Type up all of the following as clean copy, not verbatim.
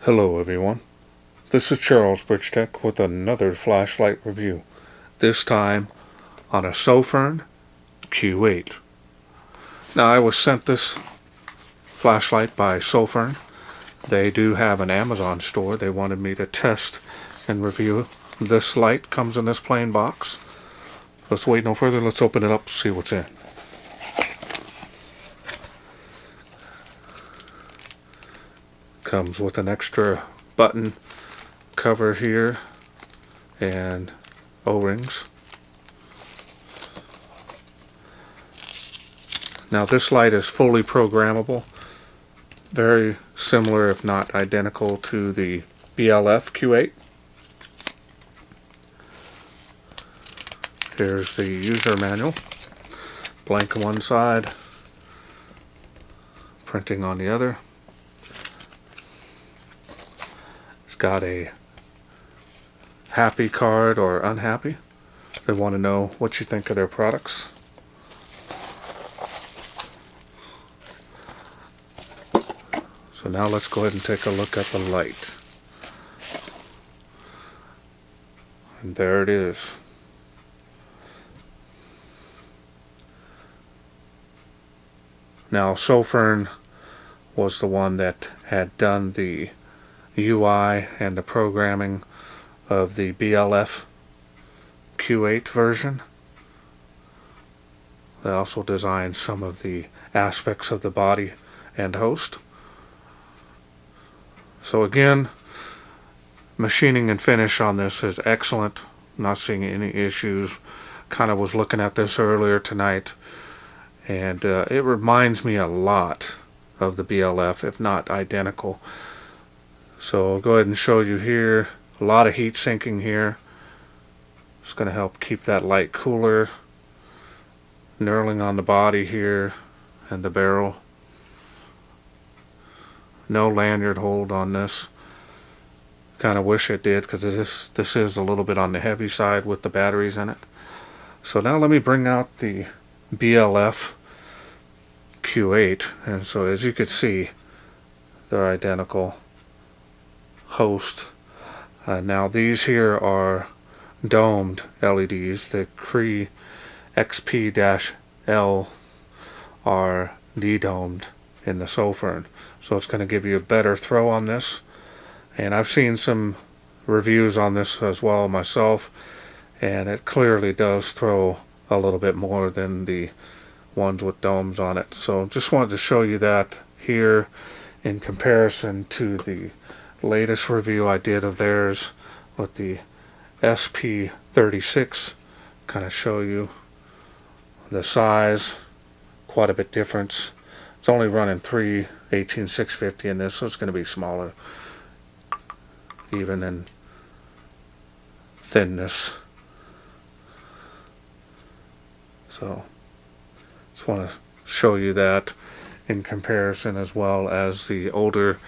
Hello everyone, this is Charles BridgTec with another flashlight review, this time on a Sofirn Q8. Now I was sent this flashlight by Sofirn. They do have an Amazon store. They wanted me to test and review. This light comes in this plain box. Let's wait no further, let's open it up to see what's in. Comes with an extra button cover here and O-rings. Now this light is fully programmable, very similar if not identical to the BLF Q8. Here's the user manual, blank on one side, printing on the other. Got a happy card or unhappy. They want to know what you think of their products. So now let's go ahead and take a look at the light. And there it is. Now Sofirn was the one that had done the UI and the programming of the BLF Q8 version. They also designed some of the aspects of the body and host. So again, machining and finish on this is excellent. Not seeing any issues. Kind of was looking at this earlier tonight, and it reminds me a lot of the BLF, if not identical. So I'll go ahead and show you here. A lot of heat sinking here. It's going to help keep that light cooler. Knurling on the body here and the barrel. No lanyard hold on this. Kind of wish it did, because this is a little bit on the heavy side with the batteries in it. So now let me bring out the BLF Q8, and so as you can see, they're identical. Host. Now these here are domed LEDs. The Cree XP-L are de-domed in the Sofirn, so it's going to give you a better throw on this. And I've seen some reviews on this as well myself, and it clearly does throw a little bit more than the ones with domes on it. So just wanted to show you that here in comparison to the latest review I did of theirs with the SP36. Kind of show you the size, quite a bit difference. It's only running 3 18650 in this, so it's going to be smaller even in thinness. So just want to show you that in comparison, as well as the older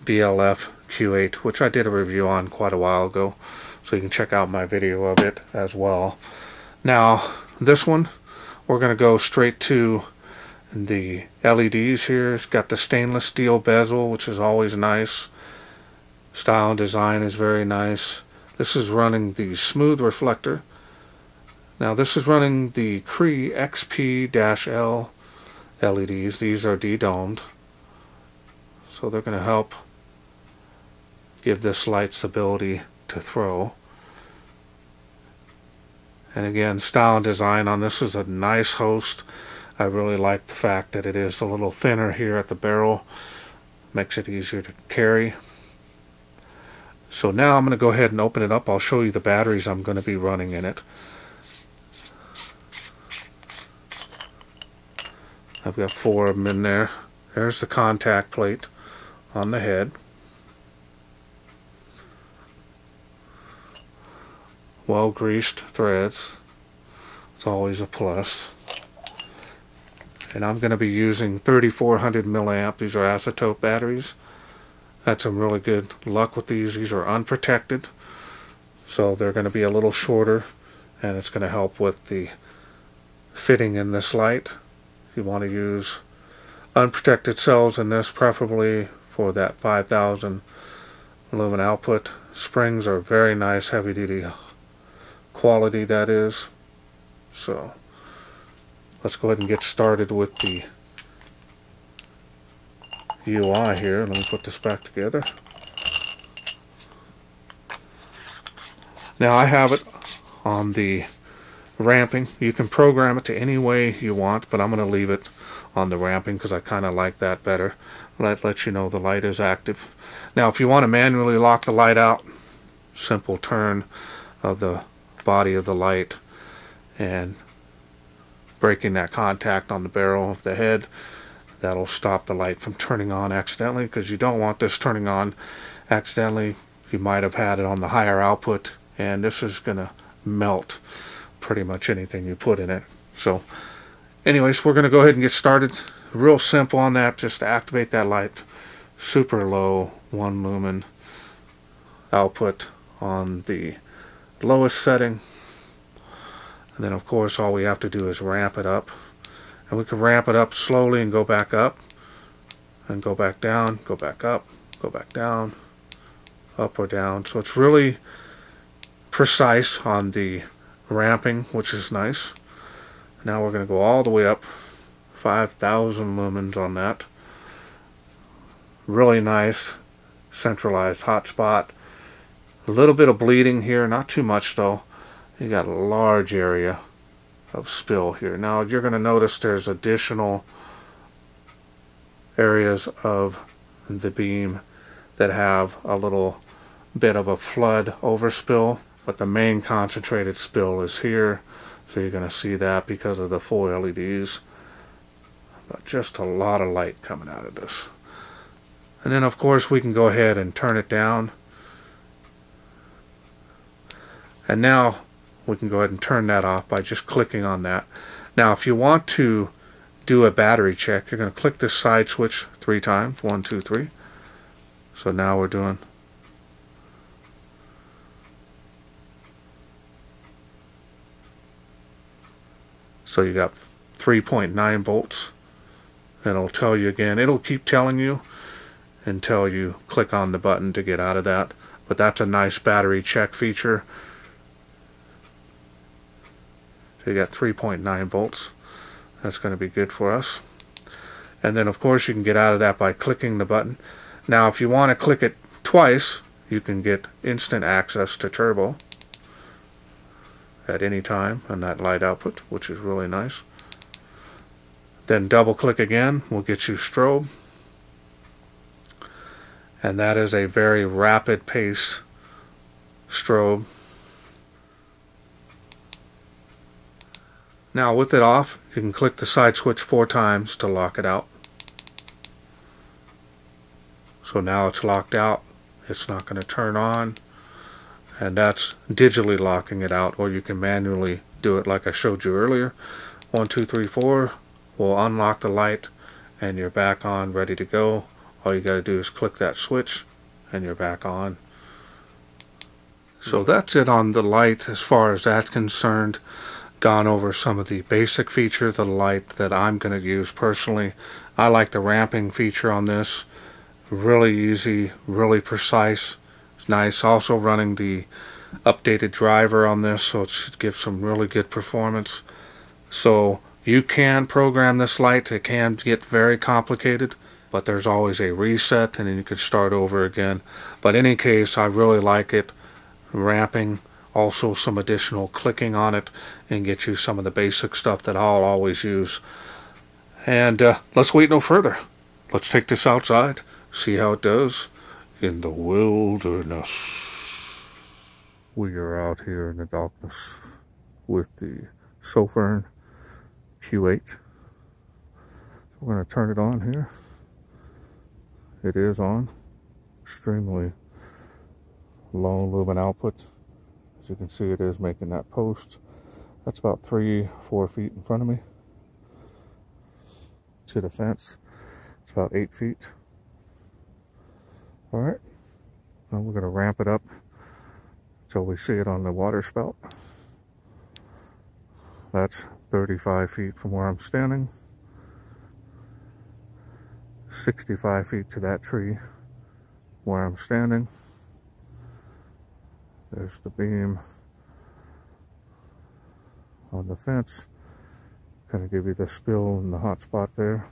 BLF Q8, which I did a review on quite a while ago, so you can check out my video of it as well. Now this one, we're going to go straight to the LEDs here. It's got the stainless steel bezel, which is always nice. Style and design is very nice. This is running the smooth reflector. Now this is running the Cree XP-L LEDs. These are de-domed, so they're going to help give this light stability to throw. And again, style and design on this is a nice host. I really like the fact that it is a little thinner here at the barrel. Makes it easier to carry. So now I'm going to go ahead and open it up. I'll show you the batteries I'm going to be running in it. I've got 4 of them in there. There's the contact plate on the head. Well greased threads. It's always a plus. And I'm going to be using 3400 milliamp. These are isotope batteries. Had some really good luck with these. These are unprotected, so they're going to be a little shorter, and it's going to help with the fitting in this light. You want to use unprotected cells in this, preferably for that 5000 lumen output. Springs are very nice, heavy duty quality, that is. So let's go ahead and get started with the UI here. Let me put this back together. Now I have it on the ramping. You can program it to any way you want, but I'm going to leave it on the ramping because I kind of like that better. That lets you know the light is active. Now if you want to manually lock the light out, simple turn of the body of the light and breaking that contact on the barrel of the head, that'll stop the light from turning on accidentally, because you don't want this turning on accidentally. You might have had it on the higher output, and this is going to melt pretty much anything you put in it. So anyways, we're going to go ahead and get started. Real simple on that, just to activate that light. Super low 1 lumen output on the lowest setting. And then of course all we have to do is ramp it up. And we can ramp it up slowly and go back up. And go back down, go back up, go back down, up or down. So it's really precise on the ramping, which is nice. Now we're going to go all the way up, 5,000 lumens on that. Really nice centralized hotspot. A little bit of bleeding here, not too much though. You got a large area of spill here. Now you're going to notice there's additional areas of the beam that have a little bit of a flood overspill, but the main concentrated spill is here. So you're going to see that because of the full LEDs. But just a lot of light coming out of this. And then of course we can go ahead and turn it down. And now we can go ahead and turn that off by just clicking on that. Now if you want to do a battery check, you're going to click this side switch 3 times. 1, 2, 3. So now we're doing. So you got 3.9 volts. And it'll tell you again. It'll keep telling you until you click on the button to get out of that. But that's a nice battery check feature. So you got 3.9 volts. That's going to be good for us. And then of course you can get out of that by clicking the button. Now if you want to click it twice, you can get instant access to turbo at any time on that light output, which is really nice. Then double click again will get you strobe. And that is a very rapid pace strobe. Now with it off, you can click the side switch 4 times to lock it out. So now it's locked out. It's not going to turn on. And that's digitally locking it out, or you can manually do it like I showed you earlier. 1, 2, 3, 4 will unlock the light and you're back on, ready to go. All you got to do is click that switch and you're back on. So that's it on the light as far as that's concerned. Gone over some of the basic features of the light that I'm going to use personally. I like the ramping feature on this. Really easy, really precise. It's nice. Also running the updated driver on this, so it should give some really good performance. So you can program this light. It can get very complicated, but there's always a reset and then you can start over again. But in any case, I really like it. Ramping, also some additional clicking on it, and get you some of the basic stuff that I'll always use. And let's wait no further. Let's take this outside, see how it does in the wilderness. We are out here in the darkness with the Sofirn Q8. We're going to turn it on here. It is on. Extremely low lumen output. As you can see, it is making that post. That's about 3-4 feet in front of me to the fence. It's about 8 feet. Alright, now we're going to ramp it up until we see it on the water spout. That's 35 feet from where I'm standing. 65 feet to that tree where I'm standing. There's the beam on the fence. Kind of give you the spill and the hot spot there.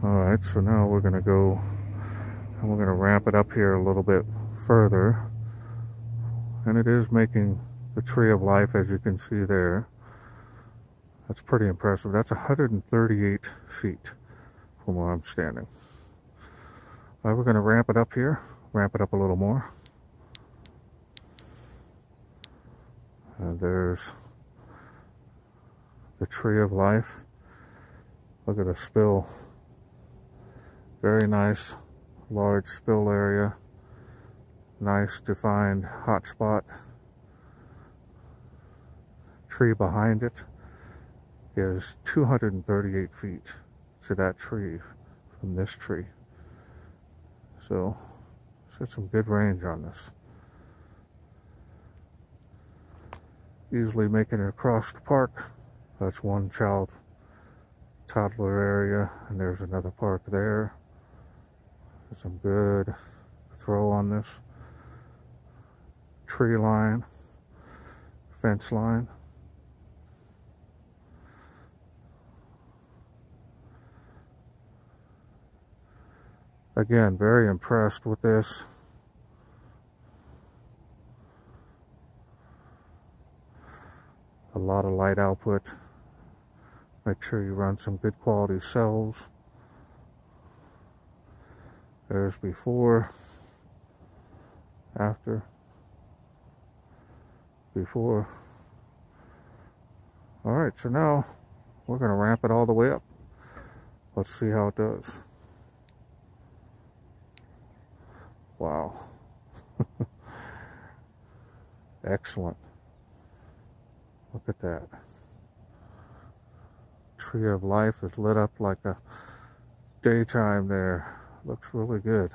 Alright, so now we're going to go and we're going to ramp it up here a little bit further. And it is making the tree of life, as you can see there. That's pretty impressive. That's 138 feet from where I'm standing. Alright, we're going to ramp it up here. Ramp it up a little more. And there's the tree of life. Look at the spill. Very nice, large spill area. Nice defined hot spot. Tree behind it is 238 feet to that tree from this tree. So, it's got some good range on this. Easily making it across the park. That's one toddler area, and there's another park there. Some good throw on this tree line, fence line. Again, very impressed with this. A lot of light output. Make sure you run some good quality cells. There's before, after, before. Alright, so now we're going to ramp it all the way up. Let's see how it does. Wow. Excellent. Look at that. Tree of life is lit up like a daytime there. Looks really good.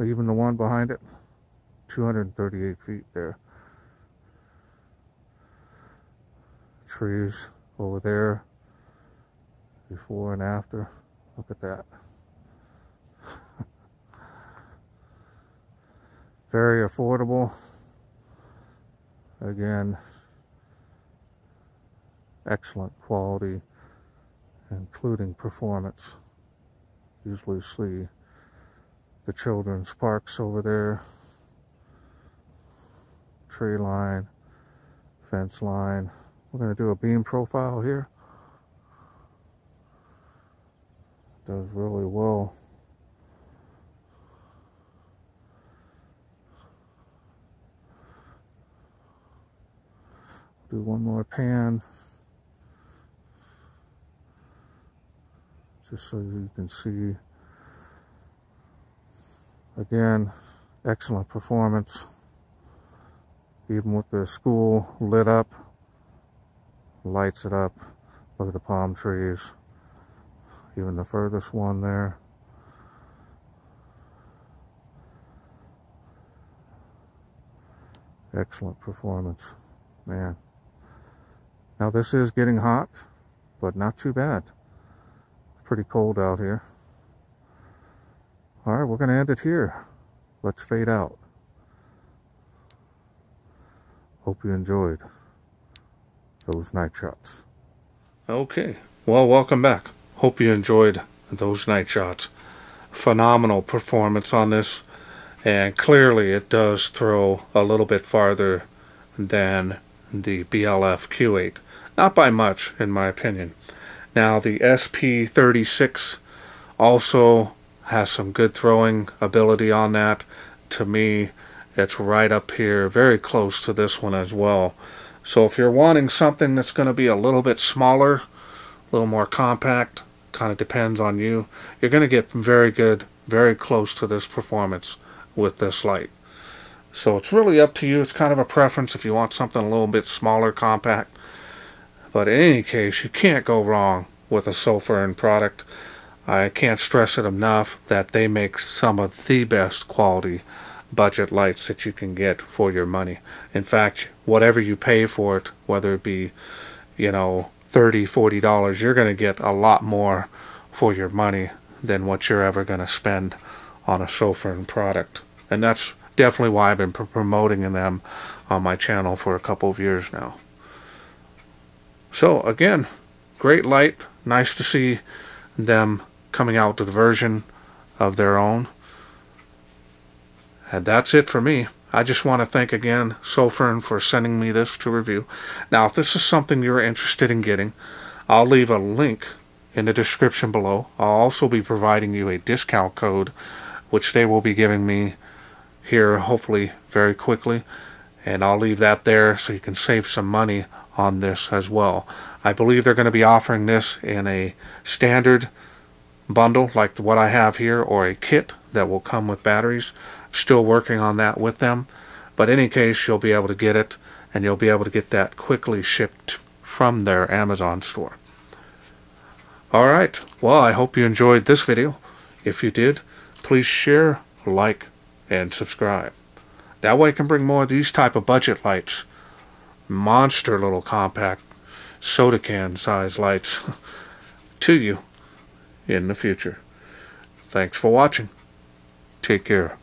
Even the one behind it, 238 feet there. Trees over there, before and after. Look at that. Very affordable. Again, excellent quality, including performance. Usually see the children's parks over there. Tree line, fence line. We're going to do a beam profile here. Does really well. Do one more pan, just so you can see. Again, excellent performance. Even with the school lit up, lights it up. Look at the palm trees. Even the furthest one there. Excellent performance, man. Now this is getting hot, but not too bad. It's pretty cold out here. Alright, we're going to end it here. Let's fade out. Hope you enjoyed those night shots. Okay, well, welcome back. Hope you enjoyed those night shots. Phenomenal performance on this, and clearly it does throw a little bit farther than the BLF Q8. Not by much, in my opinion. Now, the SP36 also has some good throwing ability on that. To me, it's right up here, very close to this one as well. So if you're wanting something that's going to be a little bit smaller, a little more compact, kind of depends on you, you're going to get very good, very close to this performance with this light. So it's really up to you. It's kind of a preference if you want something a little bit smaller, compact. But in any case, you can't go wrong with a Sofirn product. I can't stress it enough that they make some of the best quality budget lights that you can get for your money. In fact, whatever you pay for it, whether it be, you know, $30, $40, you're going to get a lot more for your money than what you're ever going to spend on a Sofirn product. And that's definitely why I've been promoting them on my channel for a couple of years now. So again, great light. Nice to see them coming out with a version of their own. And that's it for me. I just want to thank again Sofirn for sending me this to review. Now, if this is something you're interested in getting, I'll leave a link in the description below. I'll also be providing you a discount code, which they will be giving me here hopefully very quickly. And I'll leave that there so you can save some money on this as well. I believe they're going to be offering this in a standard bundle like what I have here, or a kit that will come with batteries. Still working on that with them, but in any case, you'll be able to get it, and you'll be able to get that quickly shipped from their Amazon store. Alright, well, I hope you enjoyed this video. If you did, please share, like, and subscribe. That way I can bring more of these type of budget lights, monster little compact soda can size lights to you in the future. Thanks for watching. Take care.